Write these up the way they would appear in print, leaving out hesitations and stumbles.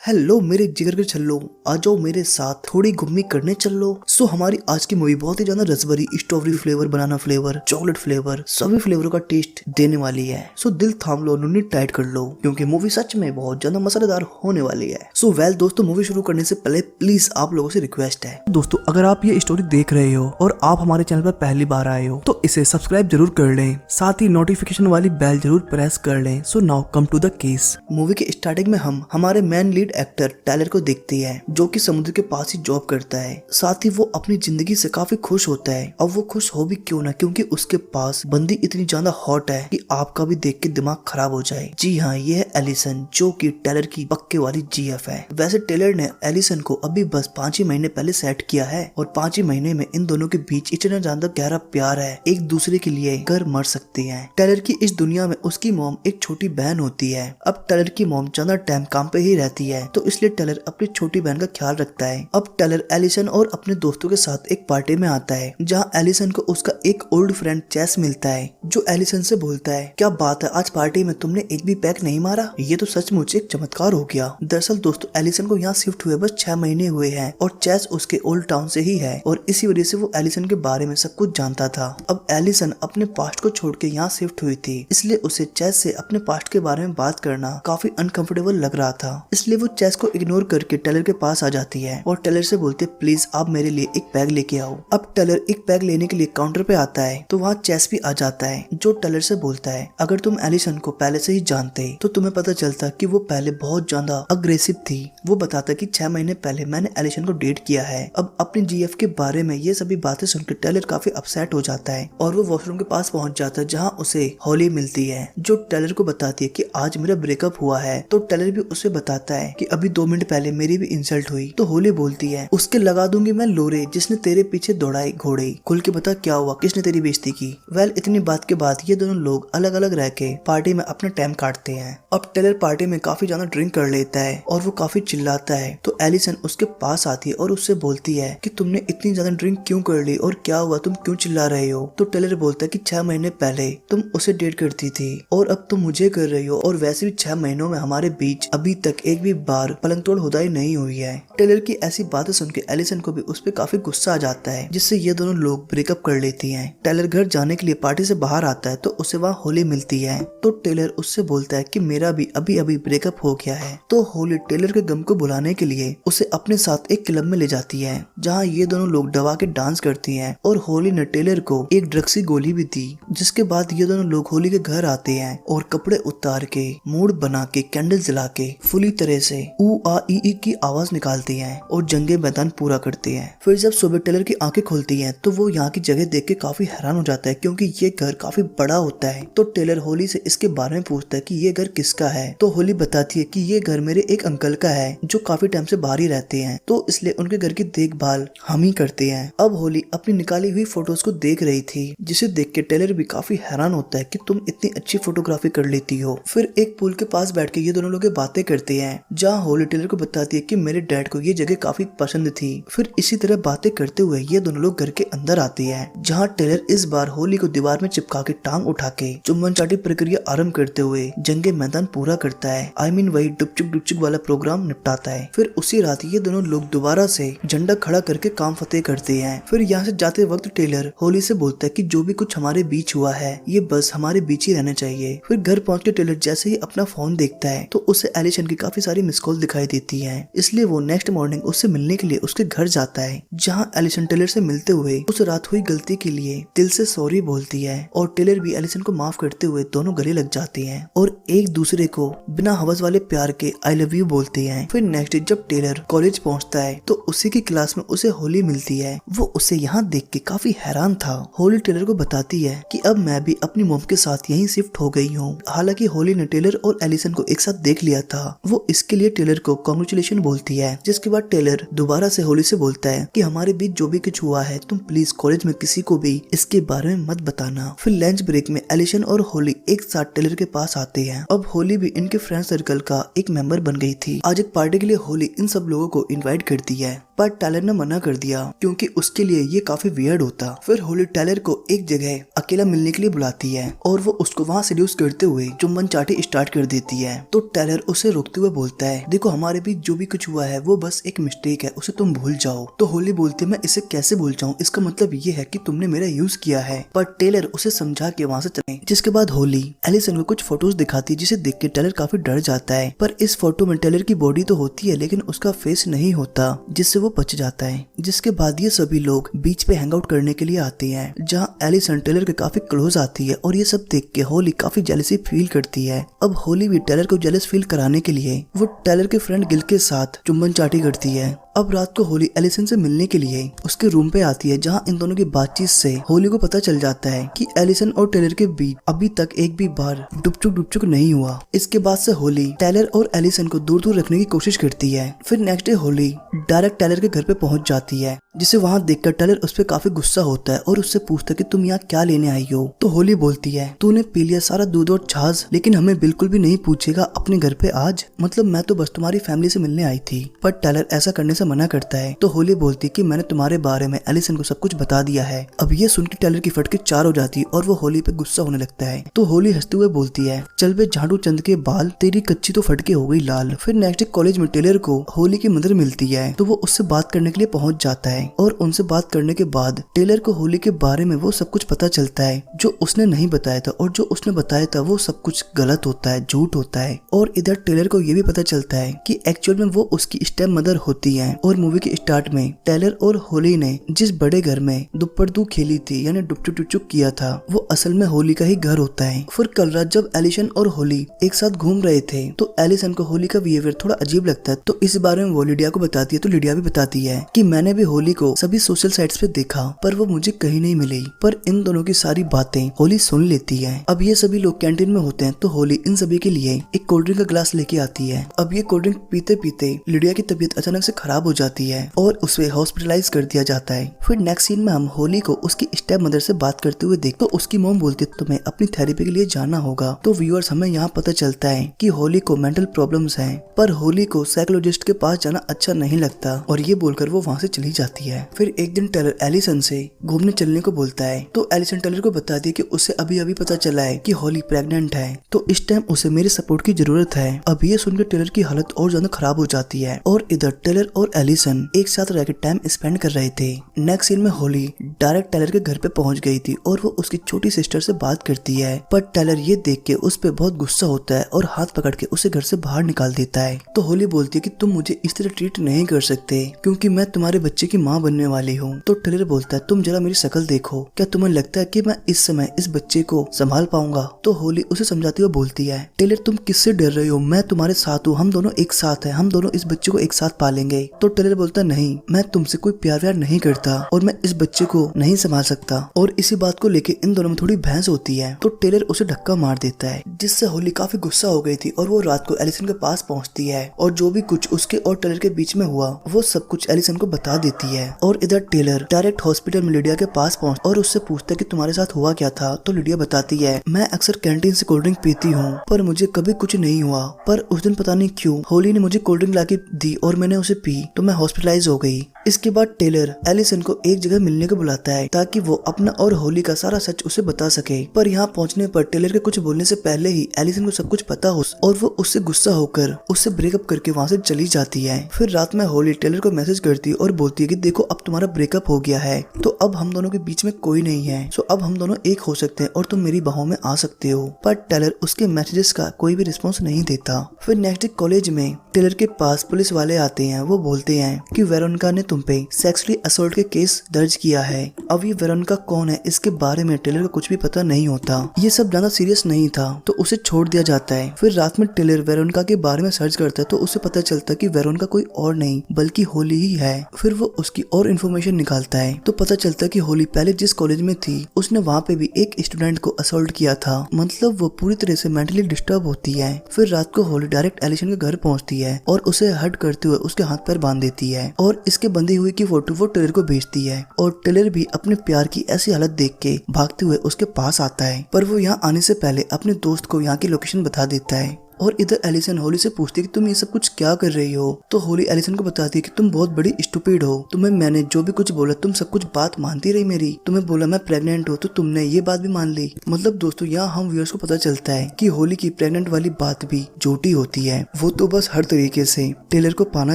Hello मेरे जिगर के छल्लो, आ जाओ मेरे साथ थोड़ी घूमने करने चल लो। सो हमारी आज की मूवी बहुत ही ज्यादा रसभरी, strawberry flavour, banana flavour, chocolate flavour, सभी फ्लेवरों का टेस्ट देने वाली है। सो दिल थाम लो, नुन्नी टाइट कर लो, क्योंकि मूवी सच में बहुत ज्यादा मसालेदार होने वाली है। सो वेल दोस्तों, मूवी शुरू करने से पहले प्लीज आप लोगों से रिक्वेस्ट है दोस्तों, अगर आप ये स्टोरी देख रहे हो और आप हमारे चैनल पर पहली बार आए हो तो इसे सब्सक्राइब जरूर कर लें, साथ ही नोटिफिकेशन वाली बेल जरूर प्रेस कर लें। So now come to the case. Movie के स्टार्टिंग में हम हमारे मेन लीड एक्टर टायलर को देखते हैं, जो कि समुद्र के पास ही जॉब करता है। साथ ही वो अपनी जिंदगी से काफी खुश होता है। अब वो खुश हो भी क्यों ना, क्योंकि उसके पास बंदी इतनी ज्यादा हॉट है कि आपका भी देख के दिमाग खराब हो जाए। जी हाँ, ये है एलिसन, जो कि टेलर की पक्के वाली जीएफ है। वैसे टेलर ने एलिसन को अभी बस 5 ही महीने पहले सेट किया है और 5 ही महीने में इन दोनों के बीच इतना ज्यादा गहरा प्यार है, एक दूसरे के लिए कर मर सकते हैं। टेलर की इस दुनिया में उसकी मॉम एक छोटी बहन होती है। अब टेलर की मॉम ज्यादा टाइम काम पे ही रहती है, तो इसलिए टेलर अपनी छोटी बहन का ख्याल रखता है। अब टेलर एलिसन और अपने दोस्तों के साथ एक पार्टी में आता है, जहां एलिसन को उसका एक ओल्ड फ्रेंड चेस मिलता है, जो एलिसन से बोलता है, क्या बात है, आज पार्टी में तुमने एक भी पैक नहीं मारा? ये तो सचमुच एक चमत्कार हो गया। दरअसल दोस्तों, एलिसन को यहाँ शिफ्ट हुए बस 6 महीने हुए हैं और चेस उसके ओल्ड टाउन से ही है, और इसी वजह से वो एलिसन के बारे में सब कुछ जानता था। अब एलिसन अपने पास्ट को छोड़ के यहाँ शिफ्ट हुई थी, इसलिए उसे चेस से अपने पास्ट के बारे में बात करना काफी अनकंफर्टेबल लग रहा था। इसलिए वो चेस को इग्नोर करके टेलर के पास आ जाती है और टेलर से बोलते, प्लीज आप मेरे लिए एक पैग लेके आओ। अब टेलर एक पैग लेने के लिए काउंटर पे आता है, तो वहाँ चेस भी आ जाता है, जो टेलर से बोलता है, अगर तुम एलिसन को पहले से ही जानते तो तुम्हें पता चलता कि वो पहले बहुत ज्यादा अग्रेसिव थी। वो बताता कि 6 महीने पहले मैंने एलिसन को डेट किया है। अब अपनी जीएफ के बारे में ये सभी बातें सुनकर टेलर काफी अपसेट हो जाता है और वो वॉशरूम के पास पहुंच जाता है, जहाँ उसे हॉली मिलती है, जो टेलर को बताती है कि आज मेरा ब्रेकअप हुआ है। तो टेलर भी उसे बताता है कि अभी 2 मिनट पहले मेरी भी इंसल्ट हुई। तो होली बोलती है, उसके लगा दूंगी मैं लोरे जिसने तेरे पीछे दौड़ाई घोड़े, खुल के बता क्या हुआ, किसने तेरी बेइज्जती की। वेल इतनी बात के बाद ये दोनों लोग अलग अलग रह के पार्टी में अपना टाइम काटते हैं। अब टेलर पार्टी में काफी ज्यादा ड्रिंक कर लेता है और वो काफी चिल्लाता है, तो एलिसन उसके पास आती है और उससे बोलती है कि तुमने इतनी ज्यादा ड्रिंक क्यों कर ली और क्या हुआ, तुम क्यों चिल्ला रहे हो? तो टेलर बोलता है कि 6 महीने पहले तुम उसे डेट करती थी और अब तुम मुझे कर रही हो, और वैसे भी 6 महीनों में हमारे बीच अभी तक एक भी बार पलंग तोड़ हुदाई नहीं हुई है। टेलर की ऐसी बातें सुन के एलिसन को भी उस पे काफी गुस्सा आ जाता है, जिससे ये दोनों लोग ब्रेकअप कर लेती हैं। टेलर घर जाने के लिए पार्टी से बाहर आता है, तो उसे वहाँ होली मिलती है। तो टेलर उससे बोलता है कि मेरा भी अभी अभी ब्रेकअप हो गया है। तो होली टेलर के गम को भुलाने के लिए उसे अपने साथ एक क्लब में ले जाती है, जहाँ ये दोनों लोग दबा के डांस करती हैं, और होली ने टेलर को एक ड्रग्स की गोली भी दी। जिसके बाद ये दोनों लोग होली के घर आते हैं और कपड़े उतार के, मूड बना के, कैंडल जला के फुली तरह से ऊ आ ई की आवाज निकालती हैं और जंगे मैदान पूरा करते हैं। फिर जब सुबह टेलर की आंखें खुलती हैं, तो वो यहाँ की जगह देख के काफी हैरान हो जाता है, क्योंकि ये घर काफी बड़ा होता है। तो टेलर होली से इसके बारे में पूछता है कि ये घर किसका है। तो होली बताती है कि ये घर मेरे एक अंकल का है, जो काफी टाइम से बाहर ही रहते हैं, तो इसलिए उनके घर की देखभाल हम ही करते हैं। अब होली अपनी निकाली हुई फोटोज को देख रही थी, जिसे देख के टेलर भी काफी हैरान होता है कि तुम इतनी अच्छी फोटोग्राफी कर लेती हो। फिर एक पूल के पास बैठ के ये दोनों लोग बातें करते हैं, जहाँ होली टेलर को बताती है कि मेरे डैड को ये जगह काफी पसंद थी। फिर इसी तरह बातें करते हुए ये दोनों लोग घर के अंदर आते हैं, जहाँ टेलर इस बार होली को दीवार में चिपका के टांग उठा के चुम्बन चाटी प्रक्रिया आरंभ करते हुए जंगे मैदान पूरा करता है। वही डुपचुक वाला प्रोग्राम निपटाता है। फिर उसी रात ये दोनों लोग दोबारा से झंडा खड़ा करके काम फतेह करते हैं। फिर यहाँ से जाते वक्त टेलर होली से बोलता है कि जो भी कुछ हमारे बीच हुआ है, ये बस हमारे बीच ही रहना चाहिए। फिर घर पहुँच के टेलर जैसे ही अपना फोन देखता है, तो उसे एलिसन की काफी सारी मिस कॉल दिखाई देती है। इसलिए वो नेक्स्ट मॉर्निंग उससे मिलने के लिए उसके घर जाता है, जहाँ एलिसन टेलर से मिलते हुए उस रात हुई गलती के लिए दिल से सॉरी बोलती है, और टेलर भी एलिसन को माफ करते हुए दोनों गले लग जाते हैं और एक दूसरे को बिना हवस वाले प्यार के आई लव यू बोलते हैं। फिर नेक्स्ट डे जब टेलर कॉलेज पहुंचता है, तो उसी की क्लास में उसे होली मिलती है। वो उसे यहाँ देख के काफी हैरान था। होली टेलर को बताती है कि अब मैं भी अपनी मॉम के साथ यहीं शिफ्ट हो गई हूँ। हालांकि होली ने टेलर और एलिसन को एक साथ देख लिया था। वो इसके लिए टेलर को कांग्रेचुलेशन बोलती है, जिसके बाद टेलर दोबारा से होली से बोलता है कि हमारे बीच जो भी कुछ हुआ है, तुम प्लीज कॉलेज में किसी को भी इसके बारे में मत बताना। फिर लंच ब्रेक में एलिसन और होली एक साथ टेलर के पास आते हैं। अब होली भी इनके फ्रेंड सर्कल का एक मेंबर बन गई थी। आज एक पार्टी के लिए होली इन सब लोगों को इनवाइट करती है, पर टेलर ने मना कर दिया, क्योंकि उसके लिए ये काफी वियर्ड होता। फिर होली टेलर को एक जगह अकेला मिलने के लिए बुलाती है और वो उसको वहाँ सेड्यूस करते हुए चुम्बन चाटी स्टार्ट कर देती है। तो टेलर उसे रोकते हुए बोलता है है, देखो हमारे बीच जो भी कुछ हुआ है वो बस एक मिस्टेक है, उसे तुम भूल जाओ। तो होली बोलती है मैं इसे कैसे भूल जाऊँ, इसका मतलब ये है कि तुमने मेरा यूज किया है। पर टेलर उसे समझा के वहाँ से चले। जिसके बाद होली एलिसन को कुछ फोटोज दिखाती है जिसे देख के टेलर काफी डर जाता है। पर इस फोटो में टेलर की बॉडी तो होती है लेकिन उसका फेस नहीं होता, जिससे वो बच जाता है। जिसके बाद ये सभी लोग बीच पे हैंग आउट करने के लिए आते हैं, जहाँ एलिसन टेलर के काफी क्लोज आती है और ये सब देख के होली काफी जेलसी फील करती है। अब होली भी टेलर को जेलस फील कराने के लिए वो टेलर के फ्रेंड गिल के साथ चुम्बन चाटी करती है। अब रात को होली एलिसन से मिलने के लिए उसके रूम पे आती है, जहाँ इन दोनों की बातचीत से होली को पता चल जाता है कि एलिसन और टेलर के बीच अभी तक एक भी बार डुपचुक नहीं हुआ। इसके बाद से होली टेलर और एलिसन को दूर दूर रखने की कोशिश करती है। फिर next day Holly direct Taylor के घर पे पहुंच जाती है, जिसे वहां देखकर टेलर उस पर काफी गुस्सा होता है और उससे पूछता है कि तुम यहाँ क्या लेने आई हो। तो होली बोलती है तूने पी लिया सारा दूध और छाछ, लेकिन हमें बिल्कुल भी नहीं पूछेगा अपने घर पे आज, मतलब मैं तो बस तुम्हारी फैमिली से मिलने आई थी। पर टेलर ऐसा करने से मना करता है। तो होली बोलती है कि मैंने तुम्हारे बारे में एलिसन को सब कुछ बता दिया है। अब ये सुन के टेलर की फटके चार हो जाती है और वो होली पे गुस्सा होने लगता है। तो होली हंसते हुए बोलती है चल बे झाड़ू चंद के बाल, तेरी कच्ची तो फटके हो गई लाल। फिर नेक्स्ट डे कॉलेज में टेलर को होली की मदर मिलती है, तो वो उससे बात करने के लिए पहुंच जाता है और उनसे बात करने के बाद टेलर को होली के बारे में वो सब कुछ पता चलता है जो उसने नहीं बताया था, और जो उसने बताया था वो सब कुछ गलत होता है, झूठ होता है। और इधर टेलर को ये भी पता चलता है कि एक्चुअल में वो उसकी स्टेप मदर होती है। और मूवी के स्टार्ट में टेलर और होली ने जिस बड़े घर में दुप्पड़दू खेली थी यानी डुपचुक किया था, वो असल में होली का ही घर होता है। फिर कल रात जब एलिसन और होली एक साथ घूम रहे थे तो एलिसन को होली का बिहेवियर थोड़ा अजीब लगता है, तो इस बारे में वो लिडिया को बताती है। तो लिडिया भी बताती है कि मैंने भी होली को सभी सोशल साइट्स पे देखा पर वो मुझे कहीं नहीं मिली। पर इन दोनों की सारी बातें होली सुन लेती है। अब ये सभी लोग कैंटीन में होते हैं, तो होली इन सभी के लिए एक कोल्ड ड्रिंक का ग्लास लेके आती है। अब ये कोल्ड ड्रिंक पीते पीते लिडिया की तबीयत अचानक से खराब हो जाती है और उसे हॉस्पिटलाइज कर दिया जाता है। फिर नेक्स्ट सीन में हम होली को उसकी स्टेप मदर से बात करते हुए देख, तो उसकी मॉम बोलती है तुम्हें अपनी थेरेपी के लिए जाना होगा। तो व्यूअर्स हमें यहाँ पता चलता है कि होली को मेंटल प्रॉब्लम्स हैं, पर होली को साइकोलॉजिस्ट के पास जाना अच्छा नहीं लगता और ये बोलकर वो वहाँ से चली जाती है। फिर एक दिन टेलर एलिसन से घूमने चलने को बोलता है, तो एलिसन टेलर को बताती है कि उसे अभी अभी पता चला है कि होली प्रेग्नेंट है, तो इस टाइम उसे मेरे सपोर्ट की जरूरत है। अब ये सुनकर टेलर की हालत और ज्यादा खराब हो जाती है और इधर टेलर और एलिसन एक साथ रहकर टाइम स्पेंड कर रहे थे। नेक्स्ट सीन में होली डायरेक्ट टेलर के घर पे पहुंच गई थी और वो उसकी छोटी सिस्टर से बात करती है, पर टेलर ये देख के उस पे बहुत गुस्सा होता है और हाथ पकड़ के उसे घर से बाहर निकाल देता है। तो होली बोलती है कि तुम मुझे इस तरह ट्रीट नहीं कर सकते क्योंकि मैं तुम्हारे बच्चे की माँ बनने वाली हूँ। तो टेलर बोलता है तुम जरा मेरी शक्ल देखो, क्या तुम्हें लगता है कि मैं इस समय इस बच्चे को संभाल पाऊंगा। तो होली उसे समझाती हुए बोलती है टेलर तुम किससे डर रहे हो, मैं तुम्हारे साथ हूँ, हम दोनों एक साथ हैं, हम दोनों इस बच्चे को एक साथ पालेंगे। तो टेलर बोलता नहीं, मैं तुमसे कोई प्यार व्यार नहीं करता और मैं इस बच्चे को नहीं संभाल सकता। और इसी बात को लेके इन दोनों में थोड़ी बहस होती है, तो टेलर उसे धक्का मार देता है, जिससे होली काफी गुस्सा हो गई थी और वो रात को एलिसन के पास पहुंचती है और जो भी कुछ उसके और टेलर के बीच में हुआ वो सब कुछ एलिसन को बता देती है। और इधर टेलर डायरेक्ट हॉस्पिटल में लिडिया के पास पहुंच और उससे पूछता है कि तुम्हारे साथ हुआ क्या था। तो लिडिया बताती है मैं अक्सर कैंटीन से कोल्ड ड्रिंक पीती हूँ पर मुझे कभी कुछ नहीं हुआ, पर उस दिन पता नहीं क्यों होली ने मुझे कोल्ड ड्रिंक लाके दी और मैंने उसे पी तो मैं हॉस्पिटलाइज हो गई। इसके बाद टेलर एलिसन को एक जगह मिलने को बुलाता है ताकि वो अपना और होली का सारा सच उसे बता सके। पर यहाँ पहुँचने पर टेलर के कुछ बोलने से पहले ही एलिसन को सब कुछ पता हो और वो उससे गुस्सा होकर उससे ब्रेकअप करके वहाँ से चली जाती है। फिर रात में होली टेलर को मैसेज करती है और बोलती है कि देखो अब तुम्हारा ब्रेकअप हो गया है, तो अब हम दोनों के बीच में कोई नहीं है, सो अब हम दोनों एक हो सकते हैं और तुम मेरी बाहों में आ सकते हो। पर टेलर उसके मैसेजेस का कोई भी रिस्पॉन्स नहीं देता। फिर नेक्स्ट डे कॉलेज में टेलर के पास पुलिस वाले आते हैं, वो बोलते हैं कि वेरोनिका ने तुम पे सेक्सुअली असॉल्ट के केस दर्ज किया है। अब ये वेरोनिका कौन है इसके बारे में टेलर को कुछ भी पता नहीं होता, ये सब ज्यादा सीरियस नहीं था तो उसे छोड़ दिया जाता है। फिर रात में टेलर वेरोनिका के बारे में सर्च करता है तो उसे पता चलता है कि वेरोनिका कोई और नहीं बल्कि होली ही है। फिर वो उसकी और इन्फॉर्मेशन निकालता है तो पता चलता है कि होली पहले जिस कॉलेज में थी उसने वहाँ पे भी एक स्टूडेंट को असॉल्ट किया था, मतलब वो पूरी तरह से मेंटली डिस्टर्ब होती है। फिर रात को होली डायरेक्ट एलिसन के घर पहुँचती है और उसे हट करते हुए उसके हाथ पैर बांध देती है और इसके बंधी हुई की फोटो वो टेलर को भेजती है और टेलर भी अपने प्यार की ऐसी हालत देख के भागते हुए उसके पास आता है। पर वो यहाँ आने से पहले अपने दोस्त को यहाँ की लोकेशन बता देता है। और इधर एलिसन होली से पूछती है कि तुम ये सब कुछ क्या कर रही हो। तो होली एलिसन को बताती है कि तुम बहुत बड़ी स्टूपिड हो, तुम्हें मैंने जो भी कुछ बोला तुम सब कुछ बात मानती रही मेरी, तुम्हें बोला मैं प्रेग्नेंट हूँ तो तुमने ये बात भी मान ली। मतलब दोस्तों यहाँ हम व्यूअर्स को पता चलता है कि होली की प्रेग्नेंट वाली बात भी झूठी होती है, वो तो बस हर तरीके से टेलर को पाना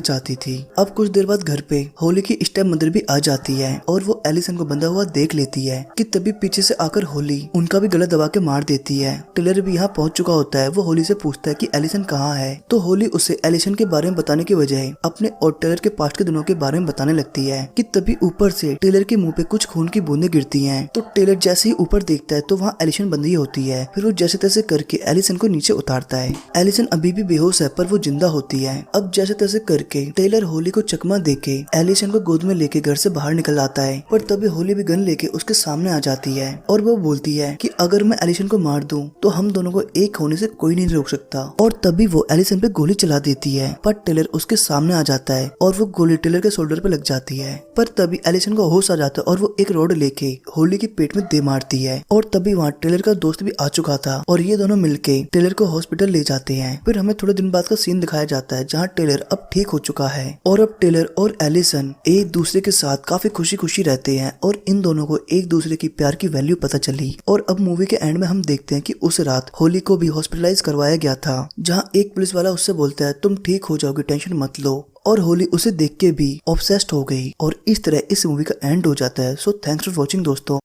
चाहती थी। अब कुछ देर बाद घर पे होली की स्टेप मदर भी आ जाती है और वो एलिसन को बंधा हुआ देख लेती है कि तभी पीछे से आकर होली उनका भी गला दबा के मार देती है। टेलर भी यहाँ पहुंच चुका होता है, वो होली से पूछता है कि एलिसन कहाँ है। तो होली उसे एलिसन के बारे में बताने की बजाय अपने और टेलर के पास्ट के दिनों के बारे में बताने लगती है कि तभी ऊपर से टेलर के मुंह पे कुछ खून की बूंदें गिरती हैं। तो टेलर जैसे ही ऊपर देखता है तो वहाँ एलिसन बंधी होती है। फिर वो जैसे तैसे करके एलिसन को नीचे उतारता है। एलिसन अभी भी बेहोश है पर वो जिंदा होती है। अब जैसे तैसे करके टेलर होली को चकमा देके एलिसन को गोद में लेके घर से बाहर निकल आता है, पर तभी होली भी गन लेके उसके सामने आ जाती है और वो बोलती है कि अगर मैं एलिसन को मार दूं तो हम दोनों को एक होने से कोई नहीं रोक सकता। और तभी वो एलिसन पे गोली चला देती है, पर टेलर उसके सामने आ जाता है और वो गोली टेलर के शोल्डर पे लग जाती है। पर तभी एलिसन को होश आ जाता है और वो एक रॉड लेके होली के पेट में दे मारती है। और तभी वहाँ टेलर का दोस्त भी आ चुका था और ये दोनों मिलके टेलर को हॉस्पिटल ले जाते हैं। फिर हमें थोड़े दिन बाद का सीन दिखाया जाता है जहाँ टेलर अब ठीक हो चुका है और अब टेलर और एलिसन एक दूसरे के साथ काफी खुशी खुशी रहते हैं और इन दोनों को एक दूसरे की प्यार की वैल्यू पता चली। और अब मूवी के एंड में हम देखते हैं कि उस रात होली को भी हॉस्पिटलाइज करवाया गया था, जहाँ एक पुलिस वाला उससे बोलता है तुम ठीक हो जाओगे, टेंशन मत लो। और होली उसे देख के भी ऑब्सेस्ड हो गई और इस तरह इस मूवी का एंड हो जाता है। सो थैंक्स फॉर वॉचिंग दोस्तों।